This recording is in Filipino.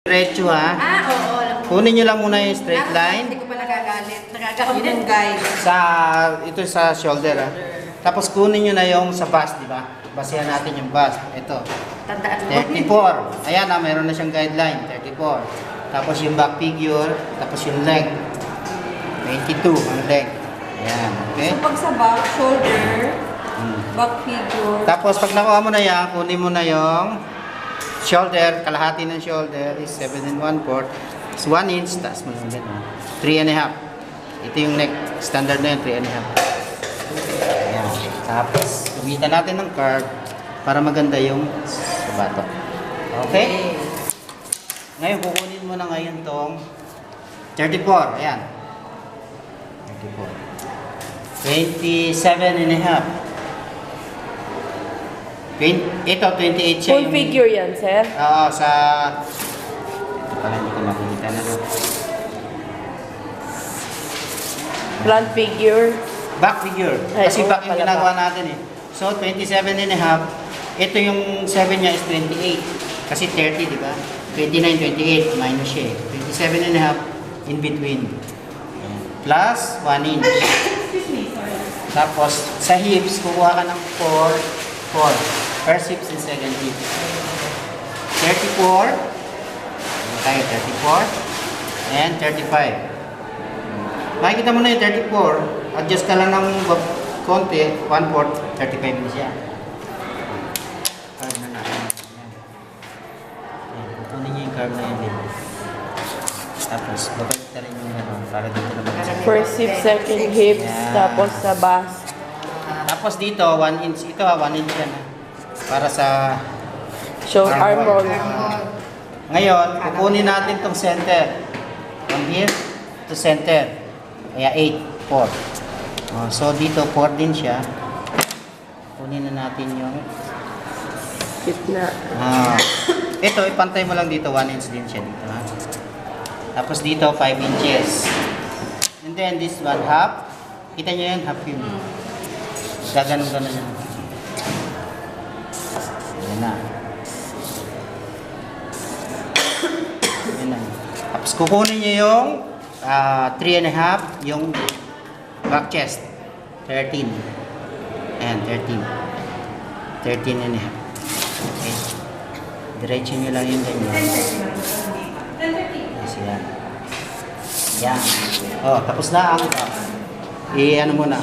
Diretso ha. Oo. Alam ko. Kunin nyo lang muna yung straight line. Hindi ko pa nagagalit. Nagagalit yung guide. Ito sa shoulder ha. Tapos kunin nyo na yung sa bust, di ba? Basehan natin yung bust. Ito. Tandaan mo. 34. Ayan ha, mayroon na siyang guideline. 34. Tapos yung back figure. Tapos yung leg. 22 ang leg. Ayan, okay? So pag sa back, shoulder, back figure. Tapos pag nakuha mo na yan, kunin mo na yung shoulder, kalahati ng shoulder is 7 1/4. It's 1 inch, taas mo lang din. 3 1/2. Ito yung neck, standard na yun, 3 1/2. Ayan. Tapos, gamitan natin ng curve para maganda yung sabato. Okay? Ngayon, kukunin mo na ngayon tong 34. Ayan. 34. 27 1/2. Ito, 28 siya Full figure yan, sir? Oo, sa... Ito pala, hindi ko makikita na doon. Front figure? Back figure. Ay, Kasi oo, back yung pala ginagawa back. natin eh. So, 27 1/2. Ito yung 7 niya is 28. Kasi 30, di ba? 29, 28. Minus siya eh. 27 1/2 in between. Plus 1 inch. Tapos, sa hips, kukuha ka ng 4. First hips and second hip. 34. Tayo, 34. And 35. Makikita mo na yung 34. Adjust ka lang ng konti. 1/4. 35 na siya. Curve na natin. Ayan. Pupunin niyo yung curve na yun din. Tapos, babalik na rin yung ano, para dito naman. First hip, second hips, Yeah. tapos sa bust. Tapos dito, 1 inch. Ito 1 inch yan. Para sa Show arm roll. Ngayon, kukunin natin tong center. From here to center. Kaya 8, 4. So dito, 4 din siya. Kunin na natin yung... Gitna. Ito, ipantay mo lang dito. 1 inch din siya dito. Ha? Tapos dito, 5 inches. And then this 1/2. Kita nyo yan, half yun. Gaganon-ganon yan. Yan na. Yan na. Tapos kukunin nyo yung 3 1/2, yung back chest. 13. Ayan, 13. 13 1/2. Okay. Diretso nyo lang yung ganyan. Yes, yan. Yan. Oh, tapos na ang ano mo na.